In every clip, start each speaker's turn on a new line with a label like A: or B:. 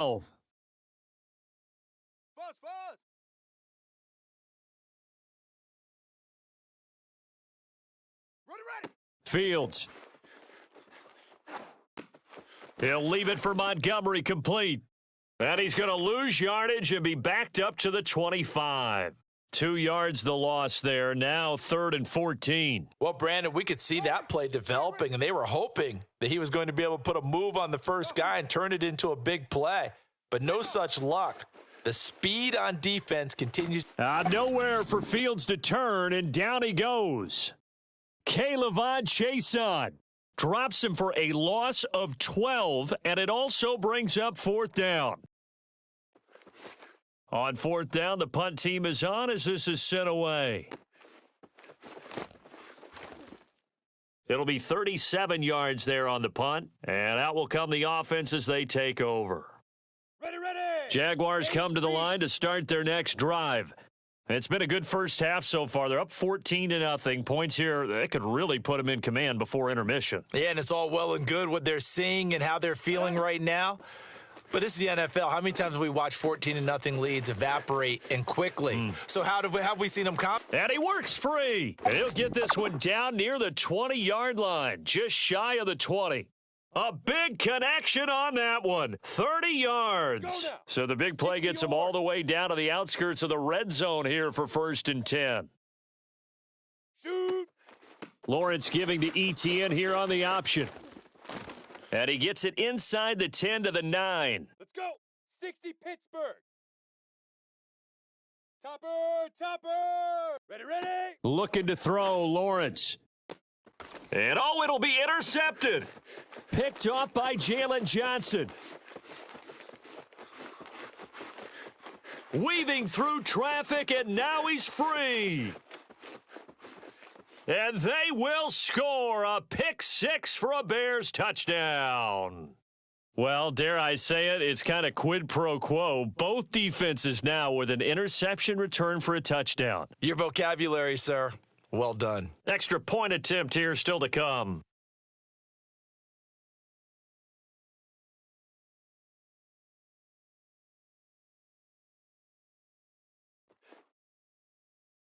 A: 12.
B: Fuzz, fuzz. Ready.
A: Fields. He'll leave it for Montgomery, complete. And he's going to lose yardage and be backed up to the 25. 2 yards the loss there. Now 3rd and 14.
C: Well, Brandon, we could see that play developing, and they were hoping that he was going to be able to put a move on the first guy and turn it into a big play. But no such luck. The speed on defense continues.
A: Nowhere for Fields to turn, and down he goes. K'Lavon Chaisson drops him for a loss of 12, and it also brings up 4th down. On 4th down, the punt team is on as this is sent away. It'll be 37 yards there on the punt, and out will come the offense as they take over.
B: Ready.
A: Jaguars come to the line to start their next drive. It's been a good first half so far. They're up 14-0. Points here, they could really put them in command before intermission.
C: Yeah, and it's all well and good what they're seeing and how they're feeling right now. But this is the NFL. How many times have we watched 14-0 leads evaporate and quickly? So have we seen them come?
A: And he works free. And he'll get this one down near the 20-yard line, just shy of the 20. A big connection on that one. 30 yards. So the big play gets him all the way down to the outskirts of the red zone here for 1st and 10.
B: Shoot.
A: Lawrence giving to ETN here on the option. And he gets it inside the 10 to the 9.
B: Let's go. 60 Pittsburgh. Topper. Ready.
A: Looking to throw, Lawrence. And it'll be intercepted. Picked off by Jalen Johnson. Weaving through traffic, and now he's free. And they will score a pick 6 for a Bears touchdown. Well, dare I say it, it's kind of quid pro quo. Both defenses now with an interception return for a touchdown.
C: Your vocabulary, sir. Well done.
A: Extra point attempt here still to come.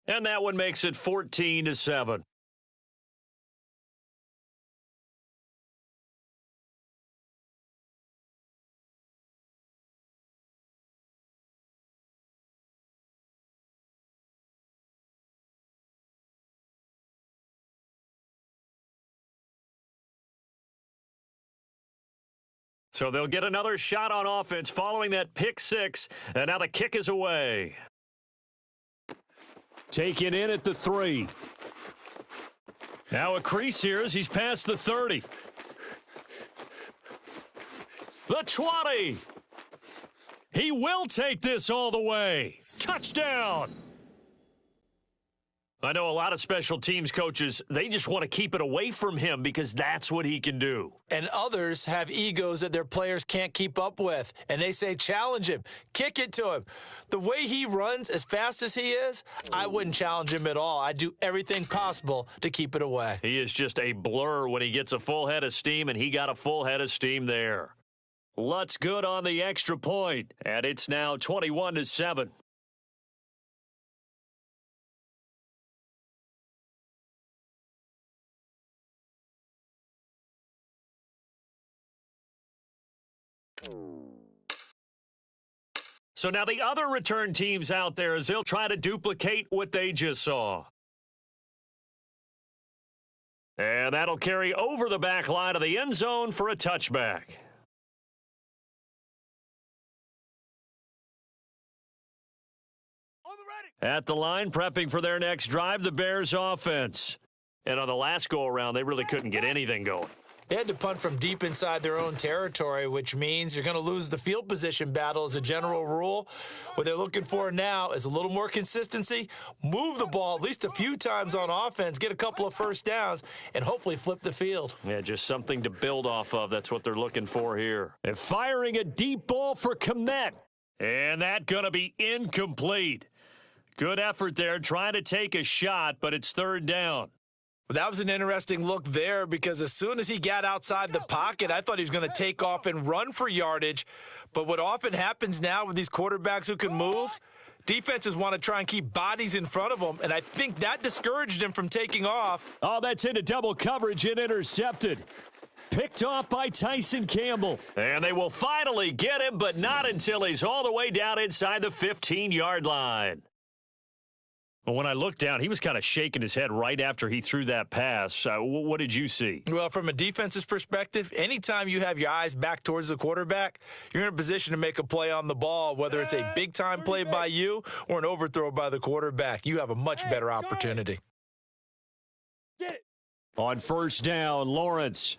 A: And that one makes it 14-7. So they'll get another shot on offense following that pick 6, and now the kick is away. Taken in at the 3. Now a crease here as he's past the 30. The 20. He will take this all the way. Touchdown. I know a lot of special teams coaches, they just want to keep it away from him because that's what he can do.
C: And others have egos that their players can't keep up with. And they say, challenge him, kick it to him. The way he runs as fast as he is, I wouldn't challenge him at all. I'd do everything possible to keep it away.
A: He is just a blur when he gets a full head of steam, and he got a full head of steam there. Lutz good on the extra point, and it's now 21-7. So now the other return teams out there as they'll try to duplicate what they just saw. And that'll carry over the back line of the end zone for a touchback.
B: On the ready.
A: At the line, prepping for their next drive, the Bears offense. And on the last go-around, they really couldn't get anything going.
C: They had to punt from deep inside their own territory, which means you're going to lose the field position battle as a general rule. What they're looking for now is a little more consistency, move the ball at least a few times on offense, get a couple of first downs, and hopefully flip the field.
A: Yeah, just something to build off of. That's what they're looking for here. And firing a deep ball for Kmet. And that's going to be incomplete. Good effort there trying to take a shot, but it's 3rd down.
C: Well, that was an interesting look there because as soon as he got outside the pocket, I thought he was going to take off and run for yardage. But what often happens now with these quarterbacks who can move, defenses want to try and keep bodies in front of them, and I think that discouraged him from taking off.
A: Oh, that's into double coverage and intercepted. Picked off by Tyson Campbell. And they will finally get him, but not until he's all the way down inside the 15-yard line. Well, when I looked down, he was kind of shaking his head right after he threw that pass. What did you see?
C: Well, from a defense's perspective, anytime you have your eyes back towards the quarterback, you're in a position to make a play on the ball, whether it's a big-time play by you or an overthrow by the quarterback. You have a much better opportunity.
B: Get it.
A: On first down, Lawrence.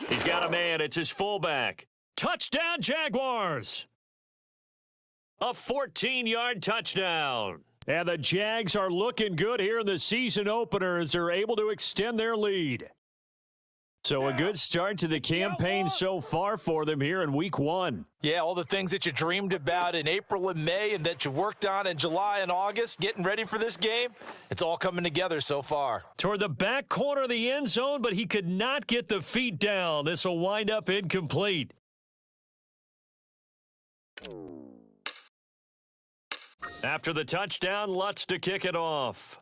A: He's got a man. It's his fullback. Touchdown, Jaguars! A 14-yard touchdown. And the Jags are looking good here in the season opener as they're able to extend their lead. So a good start to the campaign so far for them here in week 1.
C: Yeah, all the things that you dreamed about in April and May and that you worked on in July and August, getting ready for this game, it's all coming together so far.
A: Toward the back corner of the end zone, but he could not get the feet down. This will wind up incomplete. After the touchdown, Lutz to kick it off.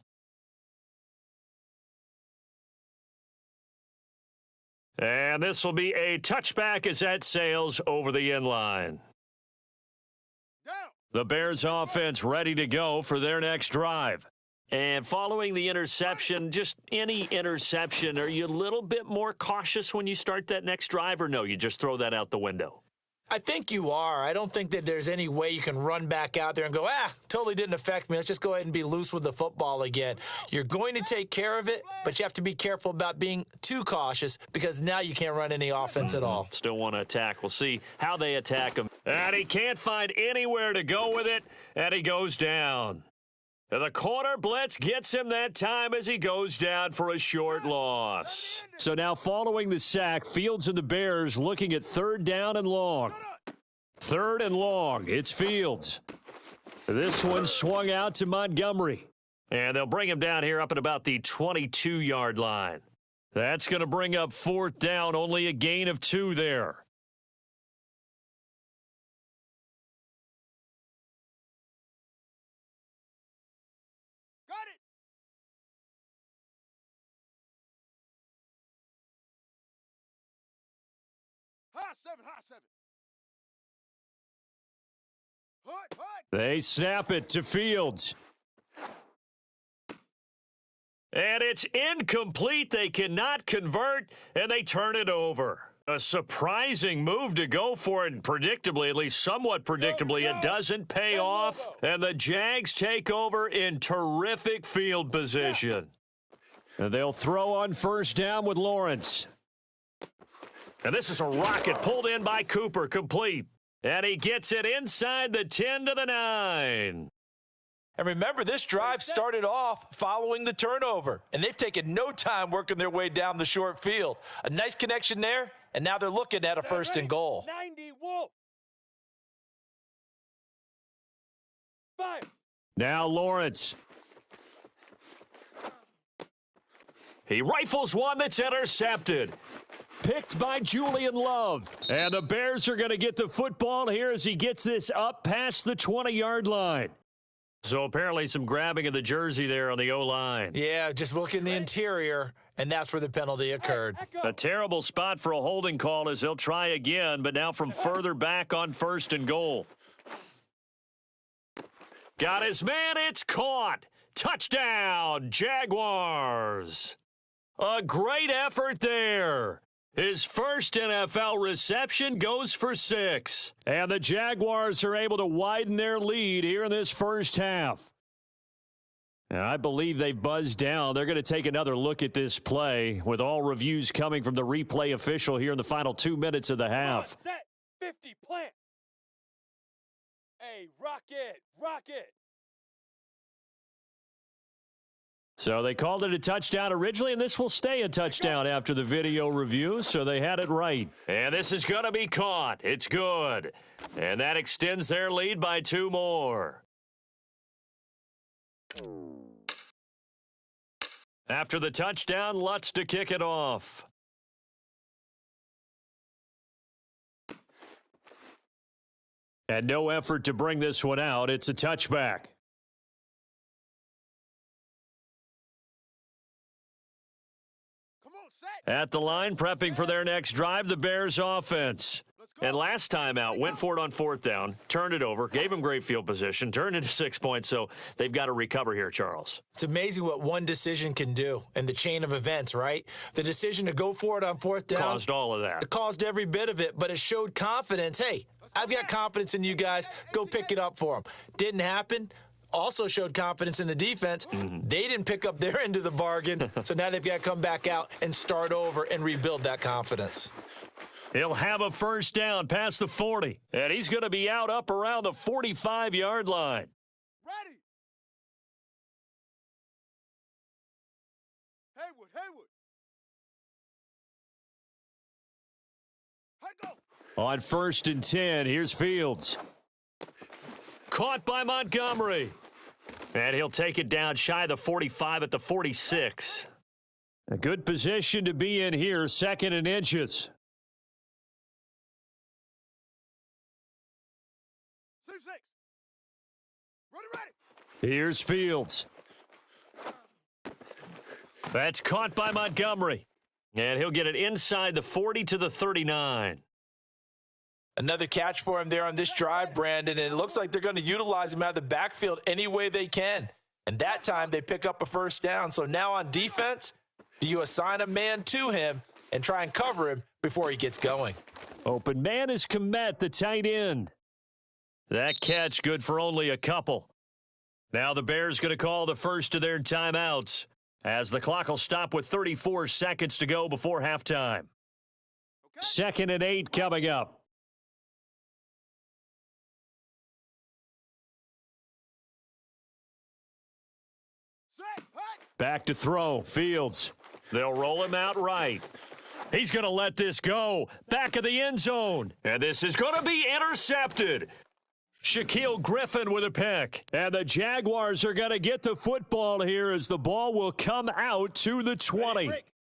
A: And this will be a touchback as that sails over the end line. The Bears offense ready to go for their next drive. And following the interception, just any interception, are you a little bit more cautious when you start that next drive, or no, you just throw that out the window?
C: I think you are. I don't think that there's any way you can run back out there and go, totally didn't affect me. Let's just go ahead and be loose with the football again. You're going to take care of it, but you have to be careful about being too cautious because now you can't run any offense at all.
A: Still want to attack. We'll see how they attack him. And he can't find anywhere to go with it, and he goes down. The corner blitz gets him that time as he goes down for a short loss. So now following the sack, Fields and the Bears looking at third down and long. Third and long, it's Fields. This one swung out to Montgomery. And they'll bring him down here up at about the 22-yard line. That's going to bring up fourth down, only a gain of 2 there.
B: High seven. Hut.
A: They snap it to Fields. And it's incomplete. They cannot convert, and they turn it over. A surprising move to go for it, and predictably, at least somewhat predictably, it doesn't pay off, and the Jags take over in terrific field position. And they'll throw on first down with Lawrence. And this is a rocket pulled in by Cooper, complete. And he gets it inside the 10 to the 9.
C: And remember, this drive started off following the turnover, and they've taken no time working their way down the short field. A nice connection there, and now they're looking at a first and goal.
B: 90 Wolf. 5.
A: Now Lawrence. He rifles one that's intercepted. Picked by Julian Love. And the Bears are going to get the football here as he gets this up past the 20-yard line. So apparently some grabbing of the jersey there on the O-line.
C: Yeah, just look in the interior, and that's where the penalty occurred.
A: A terrible spot for a holding call as they'll try again, but now from further back on first and goal. Got his man, it's caught. Touchdown, Jaguars. A great effort there. His first NFL reception goes for 6. And the Jaguars are able to widen their lead here in this first half. And I believe they've buzzed down. They're going to take another look at this play with all reviews coming from the replay official here in the final 2 minutes of the half.
B: Set. 50 plant. Hey, rocket.
A: So they called it a touchdown originally, and this will stay a touchdown after the video review, so they had it right. And this is going to be caught. It's good. And that extends their lead by 2 more. After the touchdown, Lutz to kick it off. And no effort to bring this one out. It's a touchback. At the line, prepping for their next drive, the Bears offense. And last time out, went for it on fourth down, turned it over, gave them great field position, turned into 6 points, so they've got to recover here, Charles.
C: It's amazing what one decision can do in the chain of events, right? The decision to go for it on fourth down.
A: Caused all of that.
C: It caused every bit of it, but it showed confidence. Hey, I've got confidence in you guys. Go pick it up for them. Didn't happen. Also showed confidence in the defense. They didn't pick up their end of the bargain, so now they've got to come back out and start over and rebuild that confidence.
A: He'll have a first down past the 40, and he's going to be out up around the 45-yard line.
B: Ready. Haywood. Go.
A: On 1st and 10, here's Fields. Caught by Montgomery. And he'll take it down shy of the 45 at the 46. A good position to be in here, 2nd and inches.
B: 6. Ready.
A: Here's Fields. That's caught by Montgomery. And he'll get it inside the 40 to the 39.
C: Another catch for him there on this drive, Brandon, and it looks like they're going to utilize him out of the backfield any way they can. And that time they pick up a first down. So now on defense, do you assign a man to him and try and cover him before he gets going?
A: Open man is Komet, the tight end. That catch good for only a couple. Now the Bears going to call the first of their timeouts as the clock will stop with 34 seconds to go before halftime. 2nd and 8 coming up. Back to throw. Fields. They'll roll him out right. He's going to let this go. Back of the end zone. And this is going to be intercepted. Shaquille Griffin with a pick. And the Jaguars are going to get the football here as the ball will come out to the 20.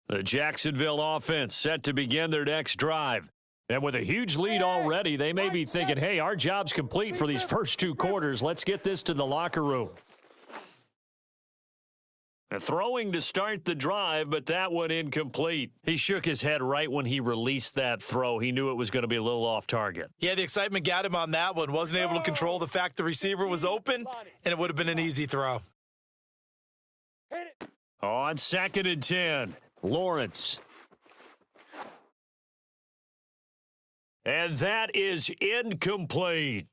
A: The Jacksonville offense set to begin their next drive. And with a huge lead already, they may be thinking, hey, our job's complete for these first 2 quarters. Let's get this to the locker room. Throwing to start the drive, but that one incomplete. He shook his head right when he released that throw. He knew it was going to be a little off target.
C: Yeah, the excitement got him on that one. Wasn't able to control the fact the receiver was open, and it would have been an easy throw.
A: On 2nd and 10, Lawrence. And that is incomplete.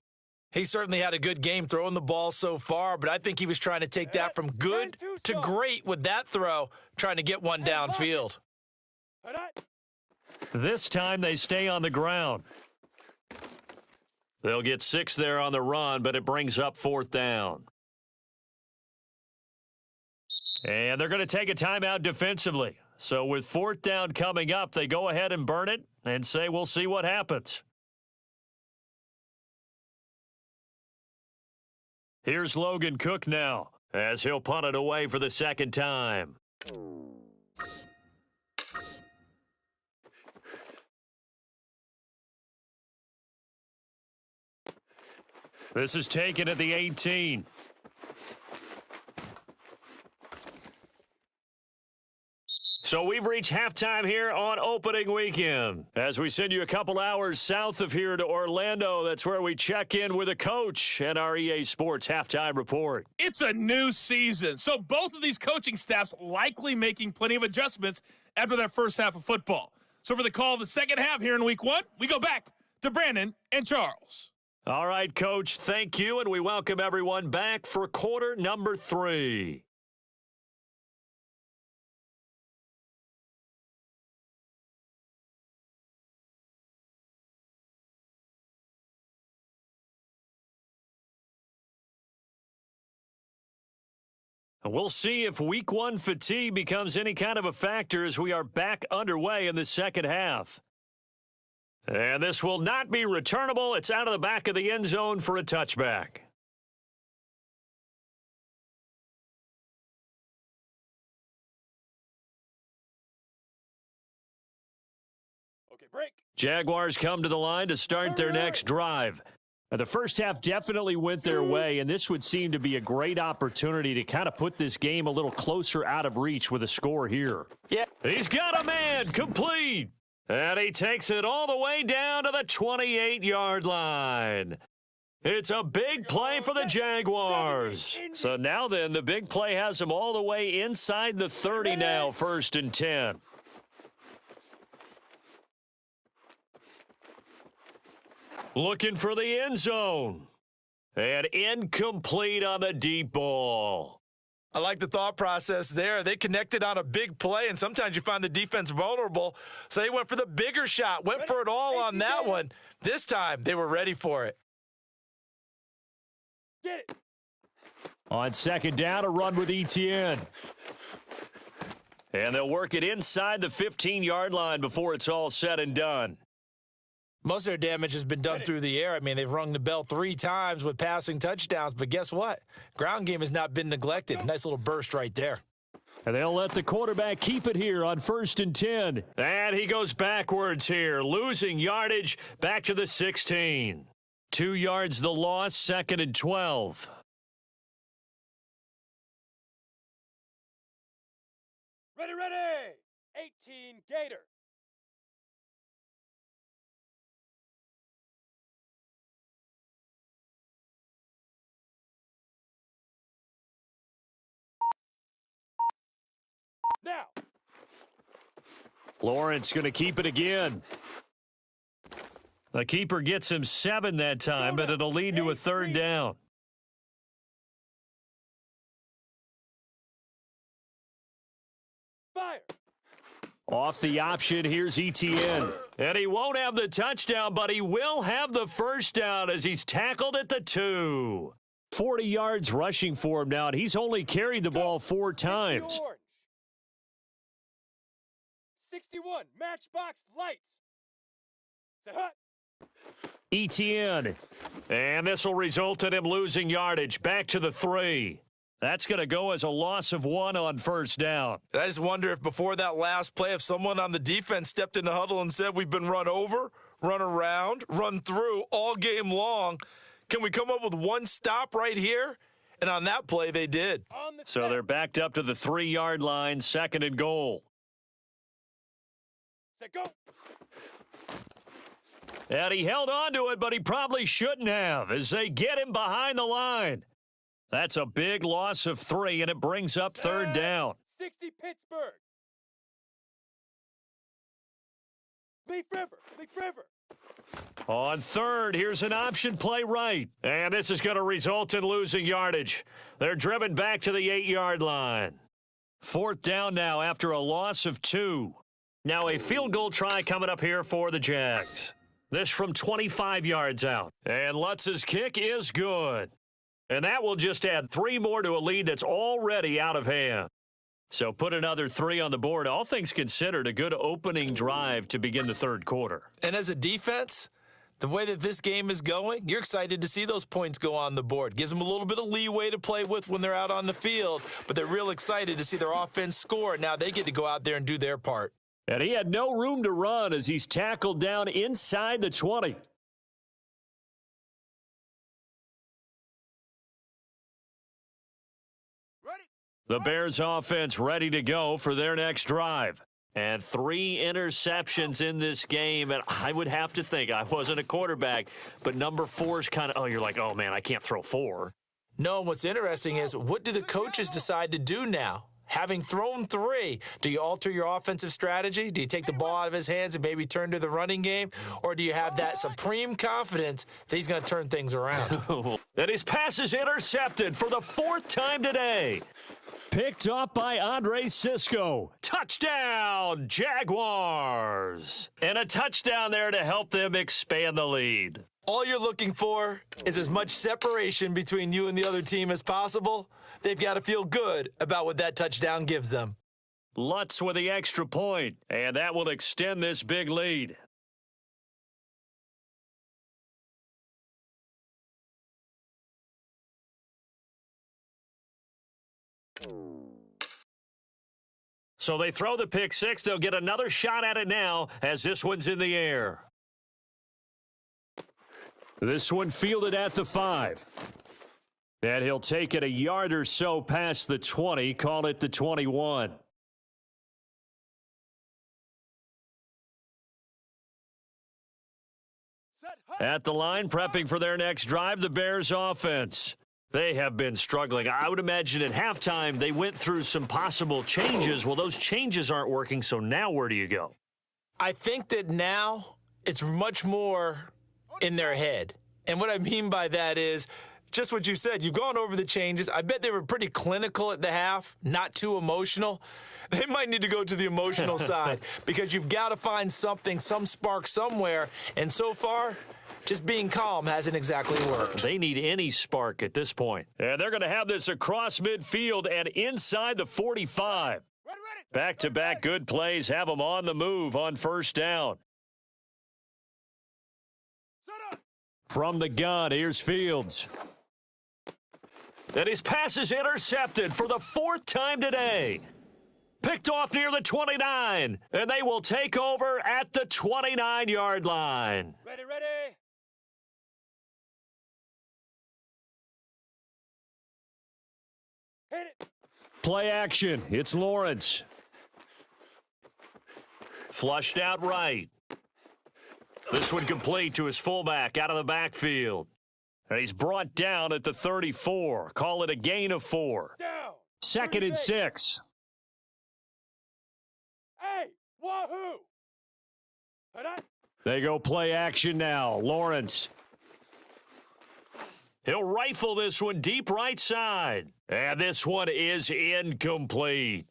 C: He certainly had a good game throwing the ball so far, but I think he was trying to take that from good to great with that throw, trying to get one downfield.
A: This time they stay on the ground. They'll get 6 there on the run, but it brings up 4th down. And they're going to take a timeout defensively. So with 4th down coming up, they go ahead and burn it and say, we'll see what happens. Here's Logan Cook now, as he'll punt it away for the 2nd time. This is taken at the 18. So we've reached halftime here on opening weekend. As we send you a couple hours south of here to Orlando, that's where we check in with a coach and our EA Sports halftime report.
D: It's a new season, so both of these coaching staffs likely making plenty of adjustments after their first half of football. So for the call of the second half here in week 1, we go back to Brandon and Charles.
A: All right, Coach, thank you, and we welcome everyone back for quarter number 3. We'll see if week 1 fatigue becomes any kind of a factor as we are back underway in the second half. And this will not be returnable. It's out of the back of the end zone for a touchback.
B: Break.
A: Jaguars come to the line to start their next drive. Now, the first half definitely went their way, and this would seem to be a great opportunity to kind of put this game a little closer out of reach with a score here.
C: Yeah.
A: He's got a man, complete. And he takes it all the way down to the 28-yard line. It's a big play for the Jaguars. So now then, the big play has them all the way inside the 30 now, 1st and 10. Looking for the end zone. And incomplete on the deep ball.
C: I like the thought process there. They connected on a big play, and sometimes you find the defense vulnerable. So they went for the bigger shot, went for it all on that one. This time, they were ready for it.
B: Get it.
A: On 2nd down, a run with ETN. And they'll work it inside the 15-yard line before it's all said and done.
C: Most of their damage has been done through the air. I mean, they've rung the bell 3 times with passing touchdowns, but guess what? Ground game has not been neglected. Nice little burst right there.
A: And they'll let the quarterback keep it here on 1st and 10. And he goes backwards here, losing yardage back to the 16. 2 yards the loss, 2nd and 12.
B: Ready. 18 Gator. Now.
A: Lawrence going to keep it again. The keeper gets him 7 that time, but it'll lead to a 3rd down.
B: Fire.
A: Off the option, here's ETN. And he won't have the touchdown, but he will have the 1st down as he's tackled at the 2. 40 yards rushing for him now, and he's only carried the ball 4 times.
B: 61, Matchbox Lights. It's a hut.
A: ETN. And this will result in him losing yardage back to the 3. That's going to go as a loss of 1 on 1st down.
C: I just wonder if before that last play, if someone on the defense stepped in the huddle and said, we've been run over, run around, run through all game long. Can we come up with one stop right here? And on that play, they did.
A: So they're backed up to the 3-yard line, 2nd and goal.
B: Set, go.
A: And he held on to it, but he probably shouldn't have as they get him behind the line. That's a big loss of 3, and it brings up 3rd down.
B: 60 Pittsburgh. Leaf River.
A: On 3rd, here's an option play right. And this is going to result in losing yardage. They're driven back to the 8-yard line. 4th down now after a loss of 2. Now a field goal try coming up here for the Jags. This from 25 yards out. And Lutz's kick is good. And that will just add 3 more to a lead that's already out of hand. So put another 3 on the board. All things considered, a good opening drive to begin the 3rd quarter.
C: And as a defense, the way that this game is going, you're excited to see those points go on the board. Gives them a little bit of leeway to play with when they're out on the field, but they're real excited to see their offense score. Now they get to go out there and do their part.
A: And he had no room to run as he's tackled down inside the 20.
B: Ready.
A: The Bears offense ready to go for their next drive. And 3 interceptions in this game. And I would have to think, I wasn't a quarterback, but number 4 is kind of, you're like, oh, man, I can't throw 4.
C: No, what's interesting is what do the coaches decide to do now? Having thrown 3, do you alter your offensive strategy? Do you take the ball out of his hands and maybe turn to the running game? Or do you have that supreme confidence that he's going to turn things around?
A: And his pass is intercepted for the 4th time today. Picked up by Andre Cisco. Touchdown, Jaguars. And a touchdown there to help them expand the lead.
C: All you're looking for is as much separation between you and the other team as possible. They've got to feel good about what that touchdown gives them.
A: Lutz with the extra point, and that will extend this big lead. So they throw the pick six. They'll get another shot at it now as this one's in the air. This one fielded at the 5. And he'll take it a yard or so past the 20, call it the 21. At the line, prepping for their next drive, the Bears offense. They have been struggling. I would imagine at halftime they went through some possible changes. Well, those changes aren't working, so now where do you go?
C: I think that now it's much more in their head. And what I mean by that is just what you said. You've gone over the changes. I bet they were pretty clinical at the half, not too emotional. They might need to go to the emotional side because you've got to find something, some spark somewhere. And so far, just being calm hasn't exactly worked.
A: They need any spark at this point. And they're going to have this across midfield and inside the 45. Back-to-back good plays have them on the move on first down. From the gun, here's Fields. And his pass is intercepted for the 4th time today. Picked off near the 29, and they will take over at the 29-yard line.
B: Ready. Hit it.
A: Play action. It's Lawrence. Flushed out right. This one complete to his fullback out of the backfield. And he's brought down at the 34. Call it a gain of 4.
B: Down.
A: 2nd and 6.
B: Hey, wahoo.
A: They go play action now. Lawrence. He'll rifle this one deep right side. And this one is incomplete.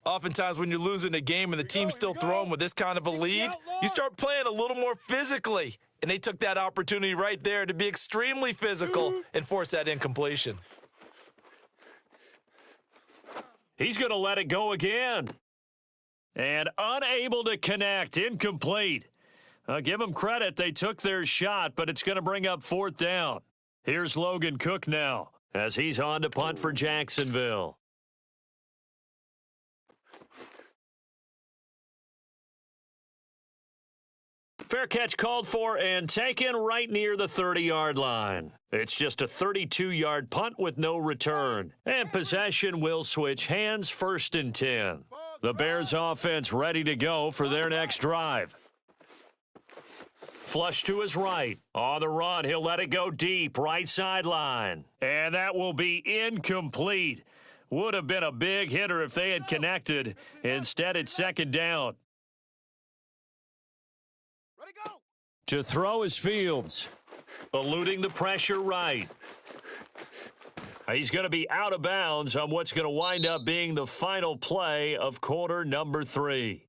C: Oftentimes when you're losing a game and the team's still throwing with this kind of a lead, you start playing a little more physically. And they took that opportunity right there to be extremely physical and force that incompletion.
A: He's going to let it go again. And unable to connect. Incomplete. Give them credit. They took their shot, but it's going to bring up 4th down. Here's Logan Cook now as he's on to punt for Jacksonville. Fair catch called for and taken right near the 30-yard line. It's just a 32-yard punt with no return. And possession will switch hands, 1st and 10. The Bears offense ready to go for their next drive. Flush to his right. On the run, he'll let it go deep, right sideline. And that will be incomplete. Would have been a big hitter if they had connected. Instead, it's 2nd down. To throw is Fields. Eluding the pressure right. He's going to be out of bounds on what's going to wind up being the final play of quarter number 3.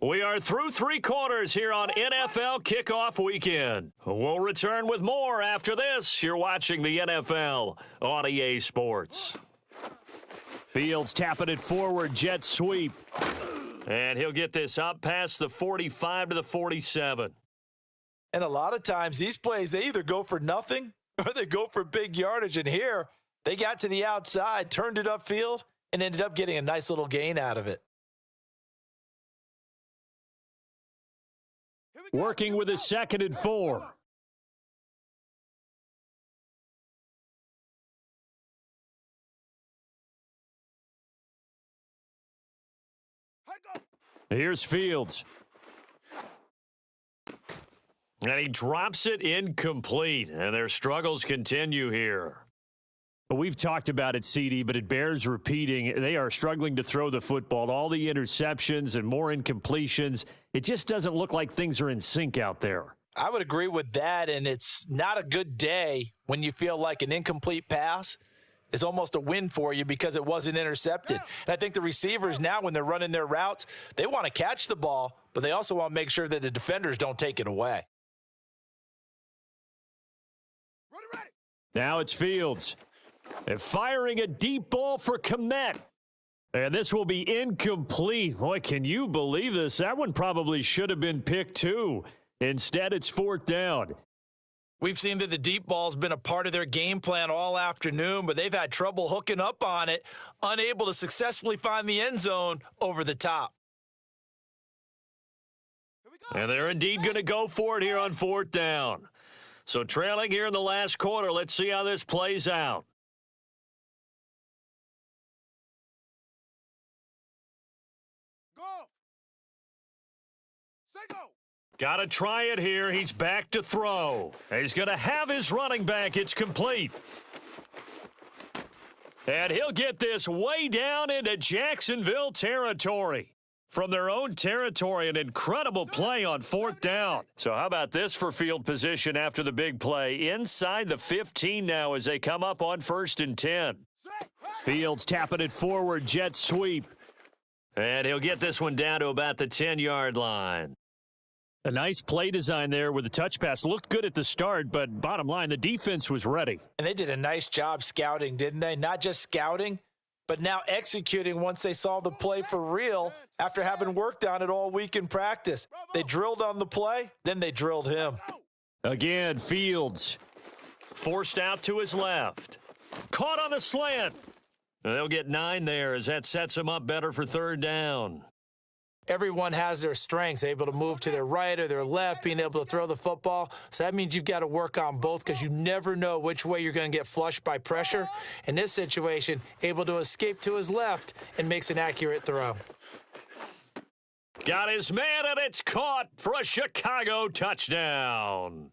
A: We are through 3 quarters here on NFL Kickoff Weekend. We'll return with more after this. You're watching the NFL on EA Sports. Fields tapping it forward, jet sweep. And he'll get this up past the 45 to the 47.
C: And a lot of times these plays, they either go for nothing or they go for big yardage. And here, they got to the outside, turned it upfield, and ended up getting a nice little gain out of it.
A: Working with a 2nd and 4. Here's Fields. And he drops it incomplete, and their struggles continue here. We've talked about it, CD, but it bears repeating. They are struggling to throw the football. All the interceptions and more incompletions. It just doesn't look like things are in sync out there.
C: I would agree with that, and it's not a good day when you feel like an incomplete pass is almost a win for you because it wasn't intercepted. And I think the receivers now, when they're running their routes, they want to catch the ball, but they also want to make sure that the defenders don't take it away.
A: Now it's Fields. And firing a deep ball for Kmet. And this will be incomplete. Boy, can you believe this? That one probably should have been picked too. Instead, it's 4th down.
C: We've seen that the deep ball's been a part of their game plan all afternoon, but they've had trouble hooking up on it, unable to successfully find the end zone over the top.
A: And they're indeed going to go for it here on 4th down. So trailing here in the last quarter, let's see how this plays out.
B: Go. Say go.
A: Got to try it here. He's back to throw. He's going to have his running back. It's complete. And he'll get this way down into Jacksonville territory. From their own territory, an incredible play on 4th down. So how about this for field position after the big play? Inside the 15 now as they come up on 1st and 10. Fields tapping it forward, jet sweep. And he'll get this one down to about the 10-yard line. A nice play design there with the touch pass. Looked good at the start, but bottom line, the defense was ready.
C: And they did a nice job scouting, didn't they? Not just scouting, but now executing once they saw the play for real after having worked on it all week in practice. They drilled on the play, then they drilled him.
A: Again, Fields forced out to his left. Caught on the slant. They'll get 9 there as that sets them up better for 3rd down.
C: Everyone has their strengths, able to move to their right or their left, being able to throw the football. So that means you've got to work on both because you never know which way you're going to get flushed by pressure. In this situation, able to escape to his left and makes an accurate throw.
A: Got his man, and it's caught for a Chicago touchdown.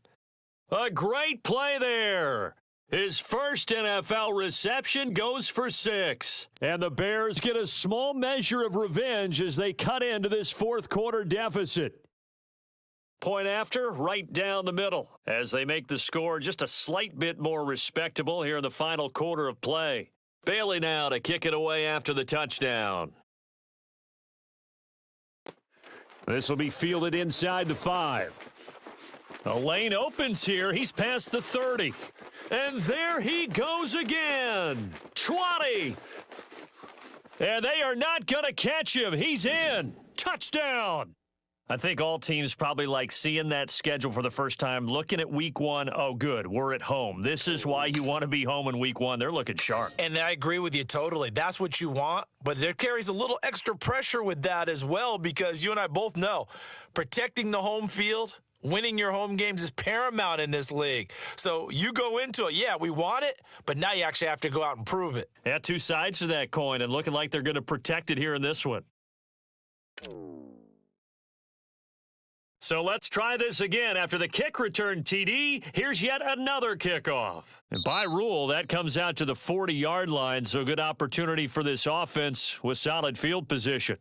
A: A great play there. His first NFL reception goes for 6. And the Bears get a small measure of revenge as they cut into this 4th quarter deficit. Point after, right down the middle, as they make the score just a slight bit more respectable here in the final quarter of play. Bailey now to kick it away after the touchdown. This will be fielded inside the 5. A lane opens here. He's past the 30. And there he goes again. 20. And they are not going to catch him. He's in. Touchdown. I think all teams probably like seeing that schedule for the first time, looking at week 1. Oh, good. We're at home. This is why you want to be home in week 1. They're looking sharp.
C: And I agree with you totally. That's what you want. But there carries a little extra pressure with that as well because you and I both know protecting the home field, winning your home games is paramount in this league. So you go into it, yeah, we want it, but now you actually have to go out and prove it.
A: Yeah, 2 sides to that coin, and looking like they're going to protect it here in this one. So let's try this again. After the kick return TD, here's yet another kickoff. And by rule, that comes out to the 40-yard line, so good opportunity for this offense with solid field position.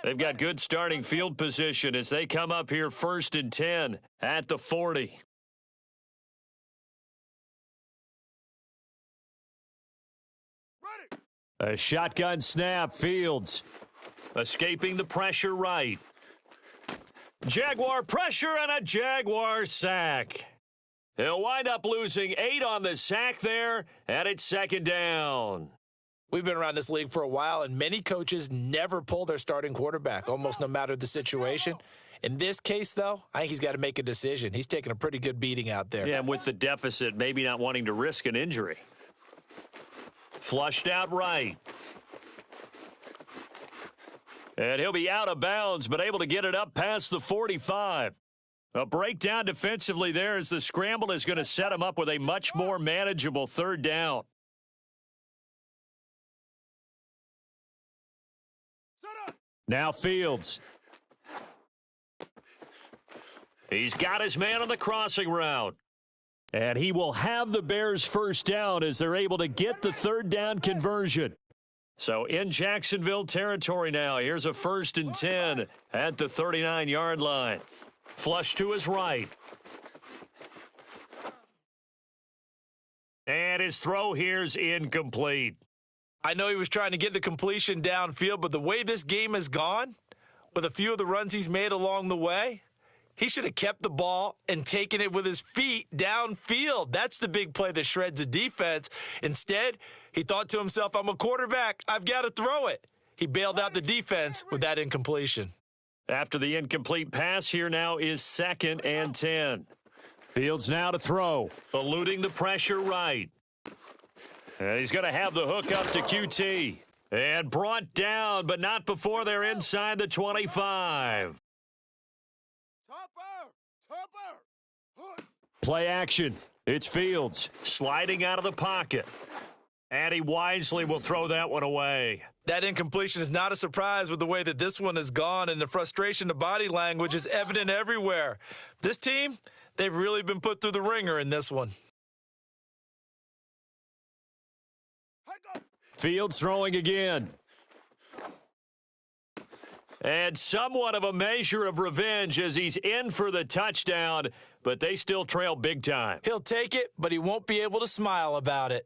A: They've got good starting field position as they come up here 1st and 10 at the 40.
B: Ready.
A: A shotgun snap, Fields. Escaping the pressure right. Jaguar pressure and a Jaguar sack. He'll wind up losing 8 on the sack there, and it's 2nd down.
C: We've been around this league for a while, and many coaches never pull their starting quarterback, almost no matter the situation. In this case, though, I think he's got to make a decision. He's taking a pretty good beating out there.
A: Yeah, and with the deficit, maybe not wanting to risk an injury. Flushed out right. And he'll be out of bounds, but able to get it up past the 45. A breakdown defensively there as the scramble is going to set him up with a much more manageable 3rd down. Now Fields. He's got his man on the crossing route. And he will have the Bears 1st down as they're able to get the 3rd down conversion. So in Jacksonville territory now. Here's a 1st and 10 at the 39-yard line. Flush to his right. And his throw here's incomplete.
C: I know he was trying to get the completion downfield, but the way this game has gone, with a few of the runs he's made along the way, he should have kept the ball and taken it with his feet downfield. That's the big play that shreds a defense. Instead, he thought to himself, I'm a quarterback. I've got to throw it. He bailed out the defense with that incompletion.
A: After the incomplete pass, here now is 2nd and 10. Fields now to throw. Eluding the pressure right. And he's going to have the hook up to QT. And brought down, but not before they're inside the 25.
B: Topper!
A: Play action. It's Fields sliding out of the pocket. And he wisely will throw that one away.
C: That incompletion is not a surprise with the way that this one has gone, and the frustration, the body language is evident everywhere. This team, they've really been put through the ringer in this one.
A: Fields throwing again. And somewhat of a measure of revenge as he's in for the touchdown, but they still trail big time.
C: He'll take it, but he won't be able to smile about it.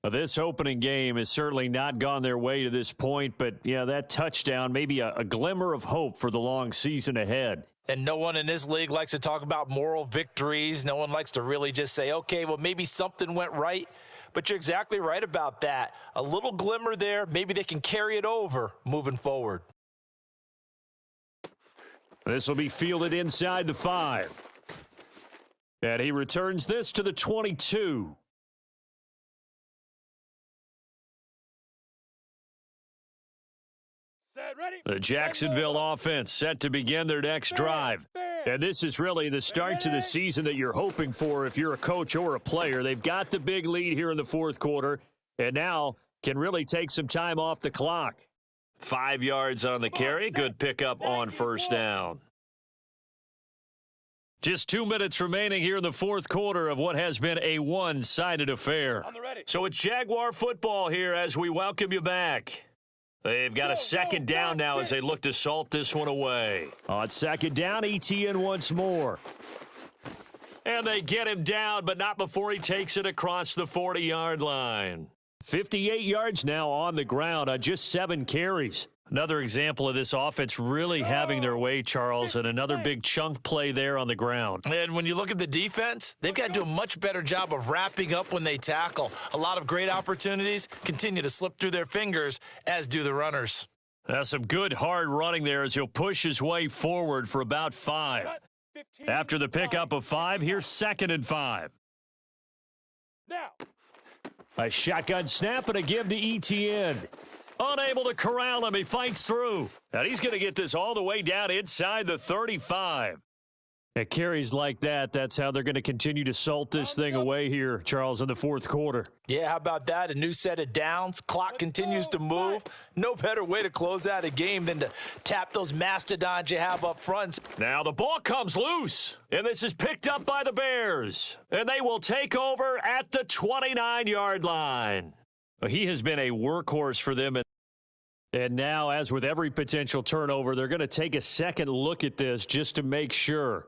A: This opening game has certainly not gone their way to this point, but, yeah, that touchdown may be a glimmer of hope for the long season ahead.
C: And no one in this league likes to talk about moral victories. No one likes to really just say, okay, well, maybe something went right. But you're exactly right about that. A little glimmer there. Maybe they can carry it over moving forward.
A: This will be fielded inside the 5. And he returns this to the 22.
B: Set, ready.
A: The Jacksonville offense set to begin their next drive. And this is really the start to the season that you're hoping for if you're a coach or a player. They've got the big lead here in the fourth quarter, and now can really take some time off the clock. 5 yards on the carry. Good pickup on first down. Just 2 minutes remaining here in the fourth quarter of what has been a one-sided affair. So it's Jaguar football here as we welcome you back. They've got a second down now as they look to salt this one away. On second down, ETN once more. And they get him down, but not before he takes it across the 40-yard line. 58 yards now on the ground on just 7 carries. Another example of this offense really having their way, Charles, and another big chunk play there on the ground.
C: And when you look at the defense, they've got to do a much better job of wrapping up when they tackle. A lot of great opportunities continue to slip through their fingers, as do the runners.
A: That's some good hard running there as he'll push his way forward for about 5. After the pickup of 5, here's 2nd and 5.
B: Now.
A: A shotgun snap and a give to ETN. Unable to corral him. He fights through. And he's going to get this all the way down inside the 35. At carries like that, that's how they're going to continue to salt this thing away here, Charles, in the fourth quarter.
C: Yeah, how about that? A new set of downs. Clock continues to move. No better way to close out a game than to tap those mastodons you have up front.
A: Now the ball comes loose, and this is picked up by the Bears. And they will take over at the 29-yard line. He has been a workhorse for them. And now, as with every potential turnover, they're going to take a second look at this just to make sure.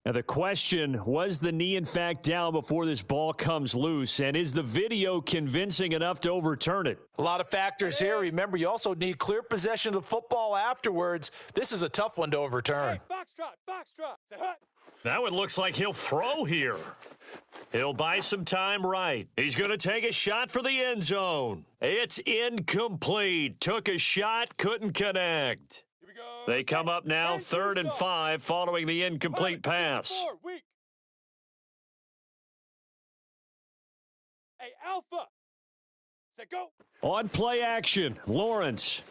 A: Now, the question, was the knee in fact down before this ball comes loose? And is the video convincing enough to overturn it?
C: A lot of factors here. Remember, you also need clear possession of the football afterwards. This is a tough one to overturn.
B: Foxtrot. Say hut.
A: Now it looks like he'll throw here. He'll buy some time right. He's going to take a shot for the end zone. It's incomplete. Took a shot, couldn't connect.
B: Here we go.
A: They come up now 3rd and 5 following the incomplete pass.
B: Weak. Hey, Alpha. Say go.
A: On play action, Lawrence.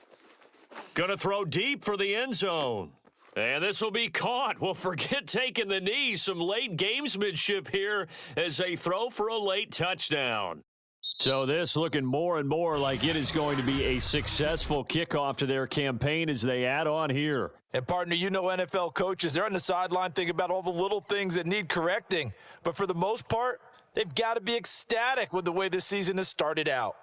A: Going to throw deep for the end zone. And this will be caught. Well, forget taking the knee. Some late gamesmanship here as they throw for a late touchdown. So this looking more and more like it is going to be a successful kickoff to their campaign as they add on here.
C: And, partner, you know NFL coaches, they're on the sideline thinking about all the little things that need correcting. But for the most part, they've got to be ecstatic with the way this season has started out.